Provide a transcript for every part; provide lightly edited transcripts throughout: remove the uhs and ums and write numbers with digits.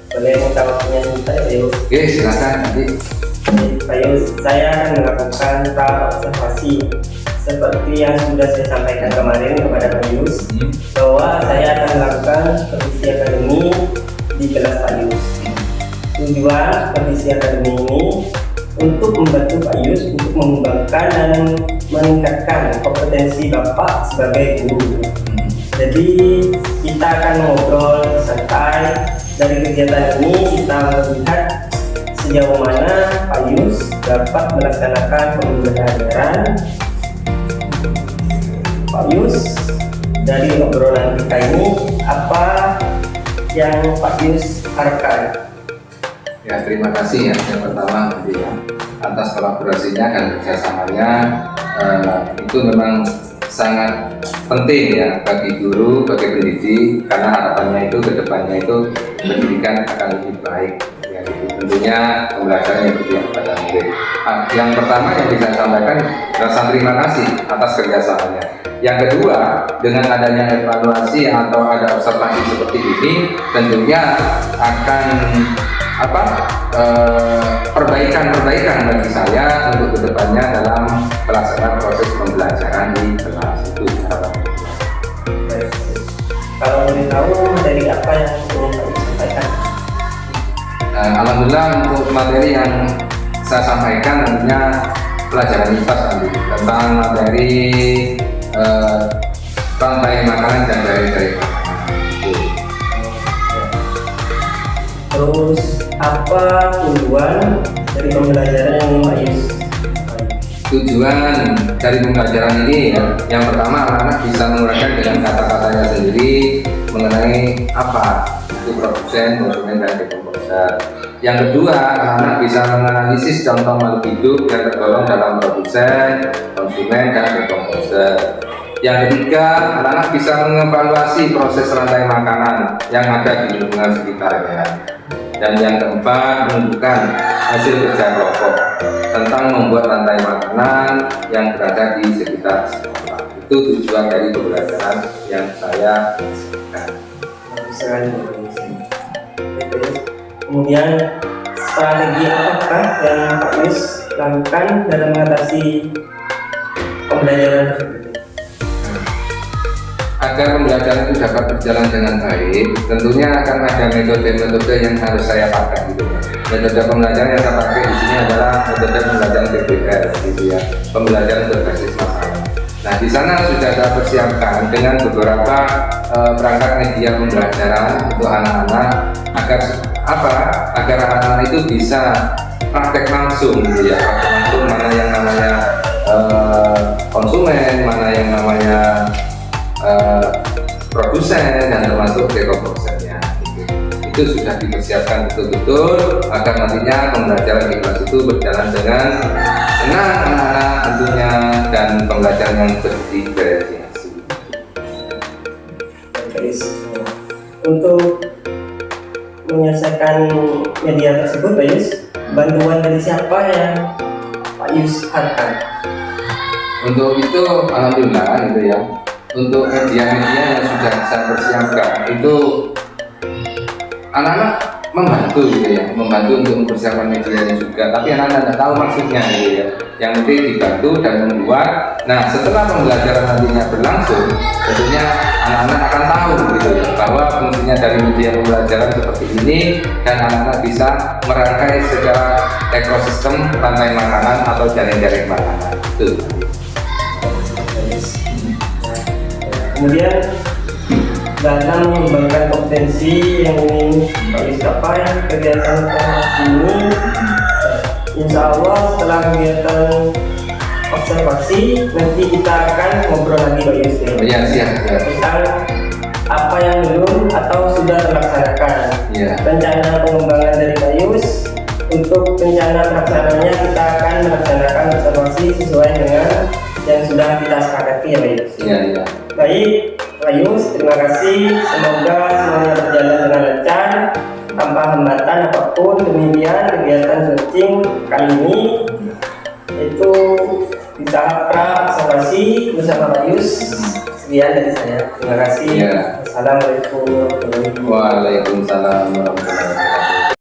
Boleh minta waktunya sebentar ya Pak Yus? Oke, silakan nanti. Pak Yus, saya akan melakukan tahap observasi seperti yang sudah saya sampaikan kemarin kepada Pak Yus, bahwa saya akan melakukan revisi akademi di kelas Pak Yus. Tujuan revisi akademi ini untuk membantu Pak Yus untuk mengembangkan dan meningkatkan kompetensi Bapak sebagai guru. Jadi kita akan ngobrol santai. Dari kegiatan ini kita melihat sejauh mana Pak Yus dapat melaksanakan pembelajaran. Pak Yus, dari obrolan kita ini apa yang Pak Yus harapkan? Ya, terima kasih ya yang pertama nanti ya atas kolaborasinya dan kerjasamanya. Itu memang sangat penting ya bagi guru, bagi pendidik, karena harapannya itu kedepannya itu pendidikan akan lebih baik ya, gitu. Tentunya pembelajaran yang berpihak pada murid. Yang pertama yang bisa saya sampaikan rasa terima kasih atas kerjasamanya. Yang kedua, dengan adanya evaluasi atau ada observasi seperti ini, tentunya akan perbaikan bagi saya untuk kedepannya dalam pelaksanaan proses pembelajaran di kelas itu. Kalau boleh tahu dari apa yang ingin Pak Yus sampaikan? Alhamdulillah untuk materi yang saya sampaikan nantinya pelajaran IPAS nanti tentang materi rantai makanan dan dari makanan. Terus apa tujuan dari pembelajaran yang ingin Pak Yus? Tujuan dari pembelajaran ini ya, yang pertama anak-anak bisa menguraikan dengan kata-katanya sendiri mengenai apa itu produsen, konsumen, dan dekomposer. Yang kedua, anak-anak bisa menganalisis contoh makhluk hidup yang tergolong dalam produsen, konsumen, dan dekomposer. Yang ketiga, anak-anak bisa mengevaluasi proses rantai makanan yang ada di lingkungan sekitarnya. Dan yang keempat, menunjukkan hasil kerja kelompok tentang membuat rantai makanan yang berada di sekitar sekolah. Itu tujuan dari pembelajaran yang saya sampaikan. Kemudian strategi apakah yang Pak Yus lakukan dalam mengatasi pembelajaran tersebut? Agar pembelajaran itu dapat berjalan dengan baik, tentunya akan ada metode-metode yang harus saya pakai gitu. Metode pembelajaran yang saya pakai di sini adalah metode pembelajaran PBL gitu ya, pembelajaran berbasis masalah. Nah, di sana sudah saya persiapkan dengan beberapa perangkat media pembelajaran untuk anak-anak agar anak-anak itu bisa praktek langsung gitu ya, praktek langsung mana yang namanya konsumen, mana yang namanya produsen, dan termasuk dekomposernya gitu. Itu sudah dipersiapkan betul-betul agar nantinya pembelajaran di kelas itu berjalan dengan senang anak-anak tentunya, dan pembelajaran yang berdiferensiasi. Untuk menyelesaikan media tersebut, Pak Yus, bantuan dari siapa yang Pak Yus harapkan? Untuk itu alhamdulillah gitu ya, untuk media-media yang sudah saya persiapkan itu anak-anak membantu gitu ya, membantu untuk mempersiapkan medianya juga, tapi anak-anak tidak tahu maksudnya gitu ya. Yang penting dibantu dan membuat. Nah, setelah pembelajaran nantinya berlangsung, tentunya anak-anak akan tahu gitu ya bahwa fungsinya dari media pembelajaran seperti ini, dan anak-anak bisa merangkai secara ekosistem rantai makanan atau jaring-jaring makanan itu. Kemudian dalam mengembangkan kompetensi yang ingin Pak Yus capai, kegiatan observasi ini insya Allah setelah kegiatan observasi nanti kita akan ngobrol lagi Pak Yus ya, siap. tentang apa yang belum atau sudah terlaksanakan Ya. rencana pengembangan dari Pak Yus. Untuk rencana pelaksananya kita akan melaksanakan observasi sesuai dengan yang sudah kita sepakati ya Pak Yus. Iya. Baik, Pak Yus, terima kasih. Semoga semuanya berjalan dengan lancar tanpa hambatan apapun. Demikian kegiatan searching kali ini itu bisa pra observasi bersama Pak Yus. sekian dari saya. Terima kasih. Ya. Assalamualaikum warahmatullahi wabarakatuh. Waalaikumsalam warahmatullahi wabarakatuh.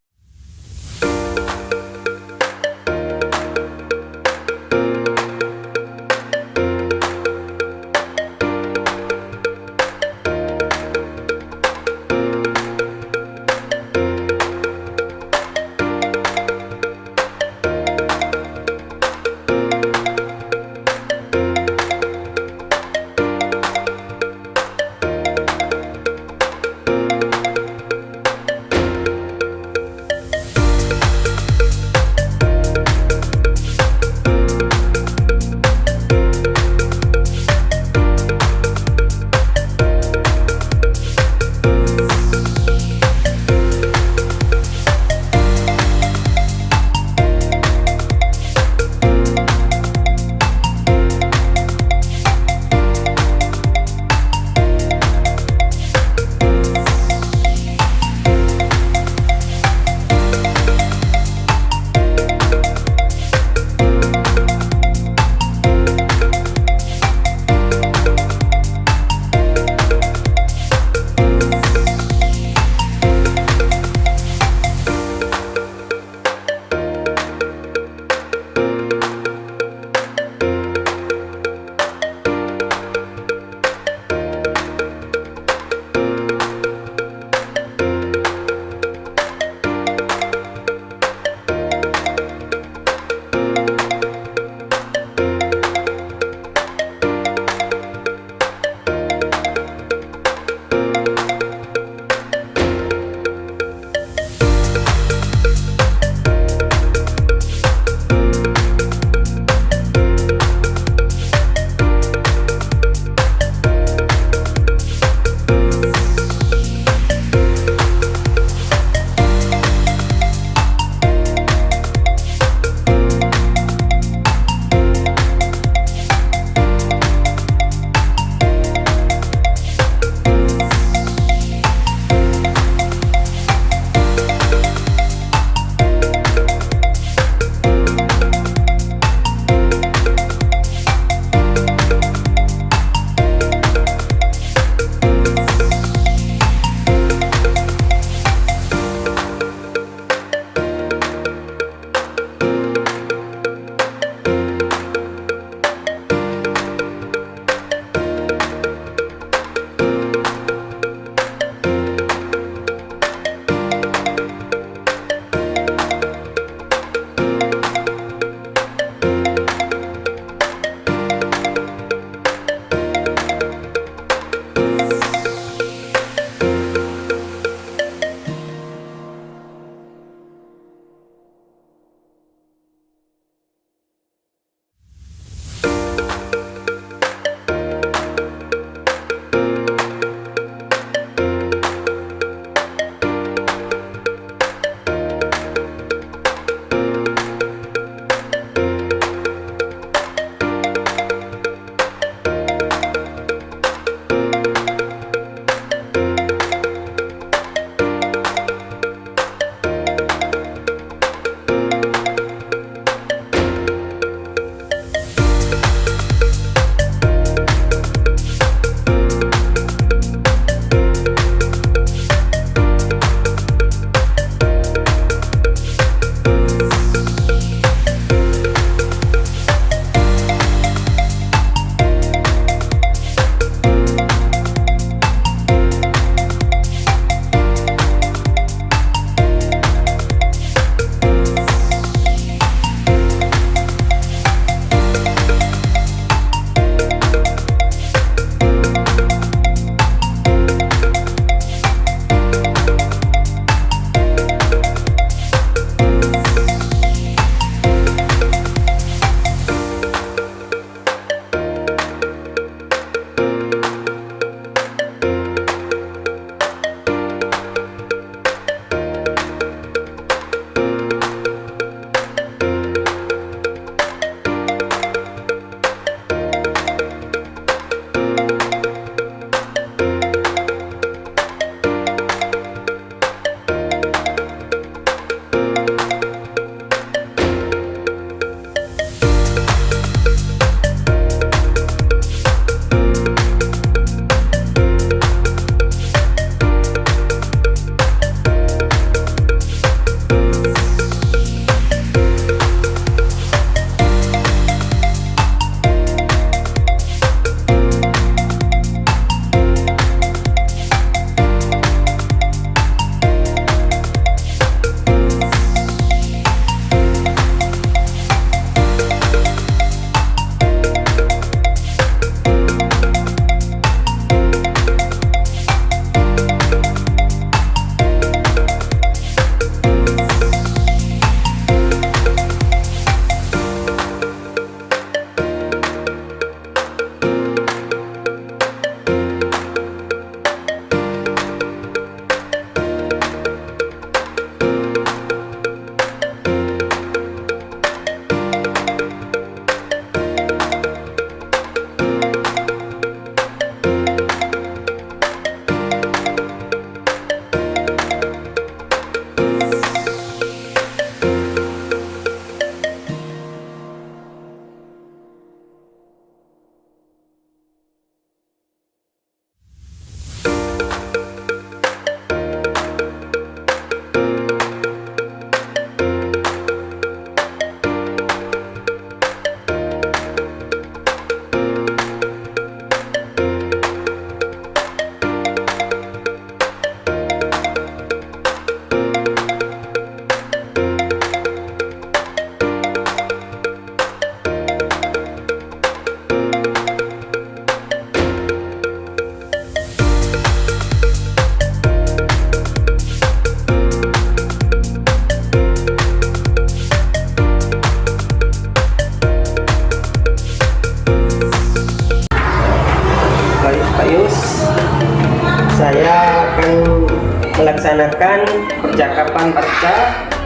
percakapan pasca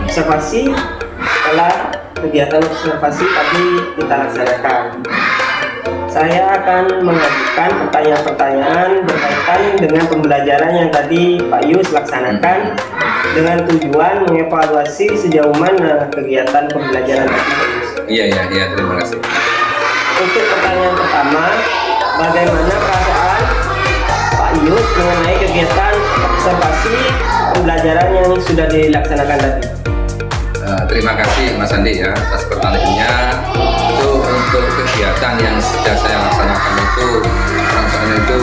observasi setelah kegiatan observasi tadi kita laksanakan. Saya akan mengajukan pertanyaan-pertanyaan berkaitan dengan pembelajaran yang tadi Pak Yus laksanakan dengan tujuan mengevaluasi sejauh mana kegiatan pembelajaran tadi Pak Yus. Iya, terima kasih. Untuk pertanyaan pertama, bagaimana perasaan Pak Yus mengenai kegiatan observasi pembelajaran yang sudah dilaksanakan tadi? Terima kasih Mas Andi ya atas pertanyaannya. Itu untuk kegiatan yang sudah saya laksanakan itu rasanya itu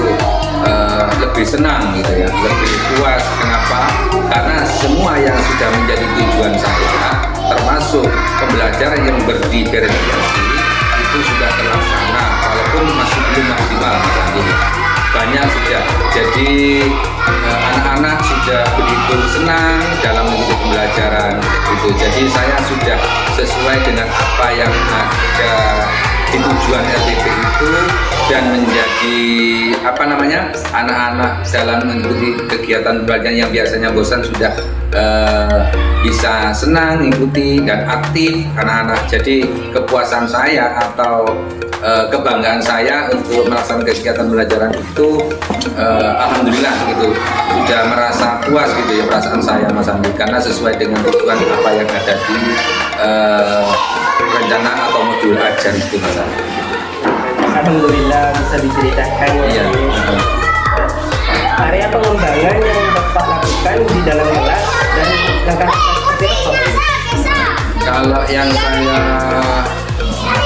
lebih senang gitu ya, lebih puas. Kenapa? Karena semua yang sudah menjadi tujuan saya, termasuk pembelajaran yang berdiferensiasi itu sudah terlaksana, walaupun masih belum maksimal Mas Andi. Banyak sudah, jadi anak-anak sudah begitu senang dalam mengikuti pembelajaran itu. Jadi saya sudah sesuai dengan apa yang ada di tujuan LTP itu, dan menjadi anak-anak dalam mengikuti kegiatan pembelajaran yang biasanya bosan sudah bisa senang mengikuti dan aktif anak-anak. Jadi kepuasan saya atau kebanggaan saya untuk melaksanakan kegiatan pembelajaran itu alhamdulillah gitu, sudah merasa puas gitu ya perasaan saya Mas Andi, karena sesuai dengan tujuan apa yang ada di rencana atau modul ajar itu Mas Andi. Alhamdulillah bisa diceritakan ya. Iya. Area pengembangan yang Bapak lakukan di dalam kelas dan langkah seperti apa? Kalau yang saya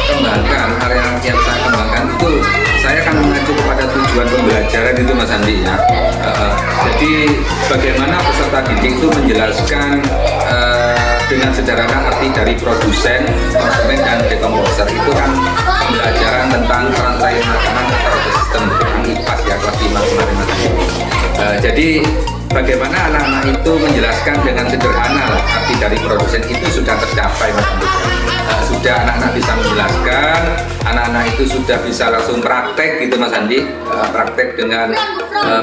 kembangkan, area yang saya kembangkan itu saya akan mengacu kepada tujuan pembelajaran itu Mas Andi ya. Jadi bagaimana peserta didik itu menjelaskan dengan sederhana arti dari produsen, konsumen, dan dekomposer. Itu kan pembelajaran tentang rantai makanan atau sistem IPAS ya, kelas 5 kemarin Mas Andi. Jadi bagaimana anak-anak itu menjelaskan dengan sederhana arti dari produsen itu sudah tercapai Mas Andi. Sudah anak-anak bisa menjelaskan, anak-anak itu sudah bisa langsung praktek gitu Mas Andi, praktek dengan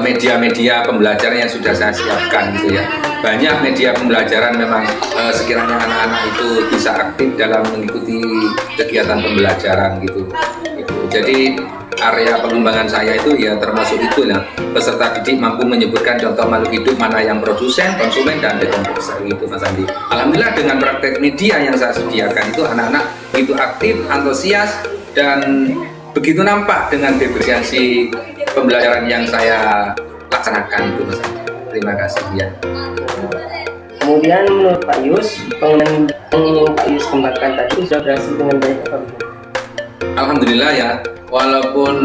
media-media pembelajaran yang sudah saya siapkan gitu ya. Banyak media pembelajaran memang sekiranya anak-anak itu bisa aktif dalam mengikuti kegiatan pembelajaran gitu. Jadi area pengembangan saya itu ya termasuk itu ya, peserta didik mampu menyebutkan contoh makhluk hidup mana yang produsen, konsumen, dan dekomposer gitu Mas Andi. Alhamdulillah dengan praktek media yang saya sediakan itu anak-anak itu aktif, antusias, dan begitu nampak dengan diferensiasi pembelajaran yang saya laksanakan itu Mas Andi. Terima kasih ya. Kemudian menurut Pak Yus, pengembangan yang Pak Yus kembangkan tadi sudah berhasil dengan baik apa? Alhamdulillah ya, walaupun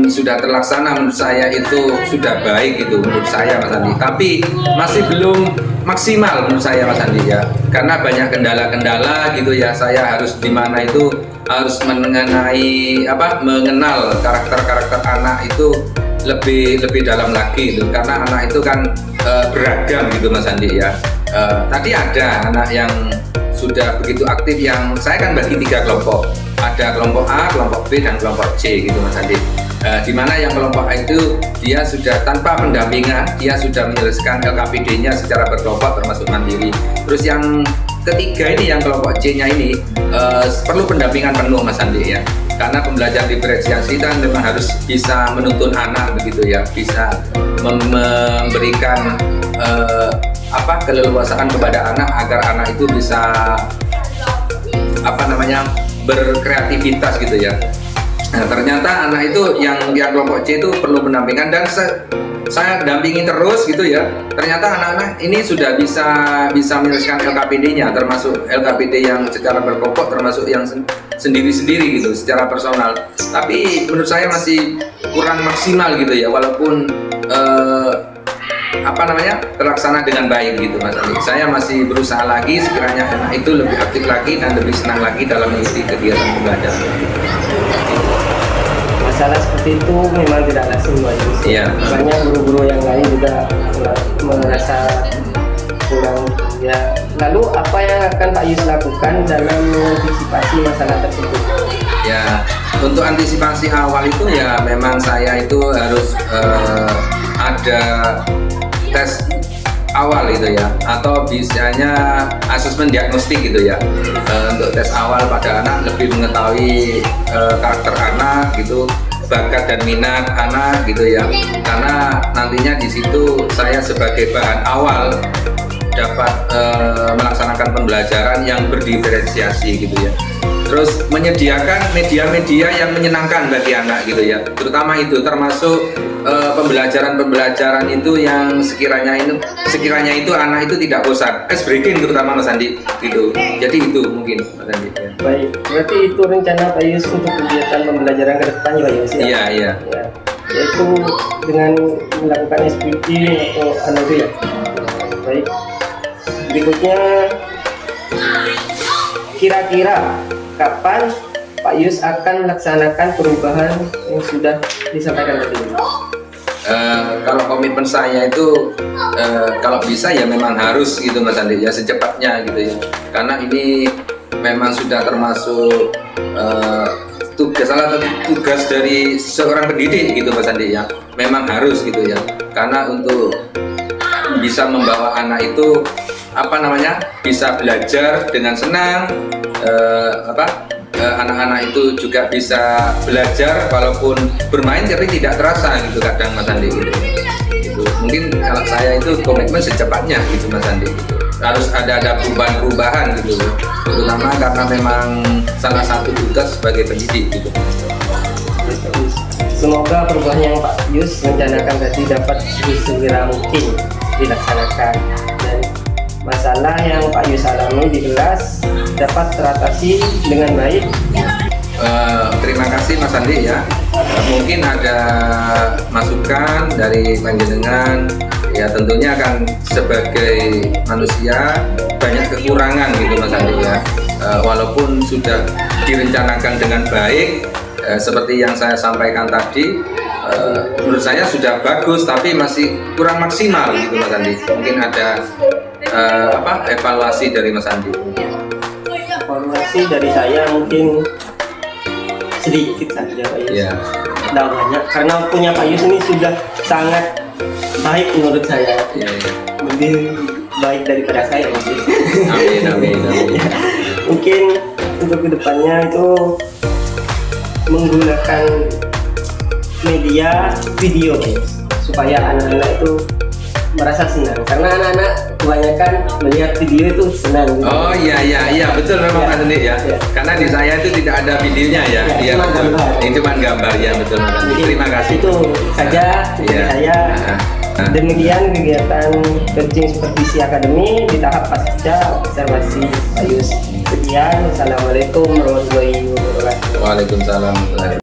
sudah terlaksana menurut saya itu sudah baik gitu menurut saya Mas Andi, tapi masih belum maksimal menurut saya Mas Andi ya, karena banyak kendala-kendala gitu ya. Saya harus di mana itu harus mengenal karakter-karakter anak itu lebih dalam lagi gitu, karena anak itu kan beragam gitu Mas Andi ya. Tadi ada anak yang sudah begitu aktif yang saya kan bagi 3 kelompok. Ada kelompok A, kelompok B, dan kelompok C gitu Mas Andi. Di mana yang kelompok A itu dia sudah tanpa pendampingan, dia sudah menyelesaikan LKPD-nya secara berkelompok termasuk mandiri. Terus yang ketiga ini yang kelompok C-nya ini perlu pendampingan penuh Mas Andi ya. Karena pembelajaran diferensiasi kan memang harus bisa menuntun anak begitu ya, bisa memberikan keleluasaan kepada anak agar anak itu bisa berkreativitas gitu ya. Nah, ternyata anak itu yang kelompok C itu perlu pendampingan, dan saya dampingi terus gitu ya. Ternyata anak-anak ini sudah bisa menyelesaikan LKPD-nya, termasuk LKPD yang secara berkelompok, termasuk yang sendiri-sendiri gitu secara personal. Tapi menurut saya masih kurang maksimal gitu ya, walaupun terlaksana dengan baik gitu Mas Andi. Saya masih berusaha lagi sekiranya anak itu lebih aktif lagi dan lebih senang lagi dalam mengikuti kegiatan pembelajaran. Masalah seperti itu memang tidak lazim Pak Yus. Iya. Banyak guru-guru yang lain juga merasa kurang ya. Lalu apa yang akan Pak Yus lakukan dalam mengantisipasi masalah tersebut? Ya, untuk antisipasi awal itu ya memang saya itu harus ada tes awal gitu ya, atau biasanya asesmen diagnostik gitu ya. Untuk tes awal pada anak lebih mengetahui karakter anak gitu, bakat dan minat anak gitu ya, karena nantinya di situ saya sebagai bahan awal dapat melaksanakan pembelajaran yang berdiferensiasi gitu ya. Terus menyediakan media-media yang menyenangkan bagi anak gitu ya, terutama itu termasuk pembelajaran itu yang sekiranya itu anak itu tidak bosan, ice breaking terutama Mas Andi gitu. Jadi itu mungkin Mas Andi ya. Baik, berarti itu rencana Pak Yus untuk kegiatan pembelajaran ke depan ya Pak Yus ya? Iya. Ya, yaitu dengan melakukan SPP atau itu ya. Baik, berikutnya kira-kira kapan Pak Yus akan melaksanakan perubahan yang sudah disampaikan tadi? Kalau komitmen saya itu kalau bisa ya memang harus gitu Mas Andi ya, secepatnya gitu ya, karena ini memang sudah termasuk salah satu tugas dari seorang pendidik gitu Mas Andi ya, memang harus gitu ya, karena untuk bisa membawa anak itu bisa belajar dengan senang, anak-anak itu juga bisa belajar walaupun bermain tapi tidak terasa gitu kadang Mas Andi gitu. Mungkin kalau saya itu komitmen secepatnya gitu Mas Andi gitu. Harus ada perubahan gitu, terutama karena memang salah satu tugas sebagai pendidik gitu. Semoga perubahan yang Pak Yus rencanakan tadi dapat segera mungkin dilaksanakan dan masalah yang Pak Yus alami di kelas dapat teratasi dengan baik. Terima kasih Mas Andi ya. Mungkin ada masukan dari panjenengan ya, tentunya akan sebagai manusia banyak kekurangan gitu Mas Andi ya. Walaupun sudah direncanakan dengan baik seperti yang saya sampaikan tadi, menurut saya sudah bagus tapi masih kurang maksimal gitu Mas Andi. Mungkin ada evaluasi dari Mas Andi. Evaluasi dari saya mungkin sedikit saja Pak Yus. Ya. Tidak banyak karena punya Pak Yus ini sudah sangat baik menurut saya. Ya. Lebih baik daripada saya mungkin. Amin. Ya, mungkin untuk kedepannya itu menggunakan media video supaya anak-anak itu merasa senang, karena anak-anak kebanyakan melihat video itu senang. Oh iya betul memang Mas Andi ya. Karena di saya itu tidak ada videonya ya. Iya cuma betul. gambar. Ini cuma gambar ya, betul Mas Andi. Jadi, Terima kasih. itu saja dari Iya. saya. Demikian kegiatan coaching supervisi akademi di tahap pasca observasi Pak Yus. Sekian, wassalamualaikum warahmatullahi wabarakatuh. Waalaikumsalam warahmatullahi wabarakatuh.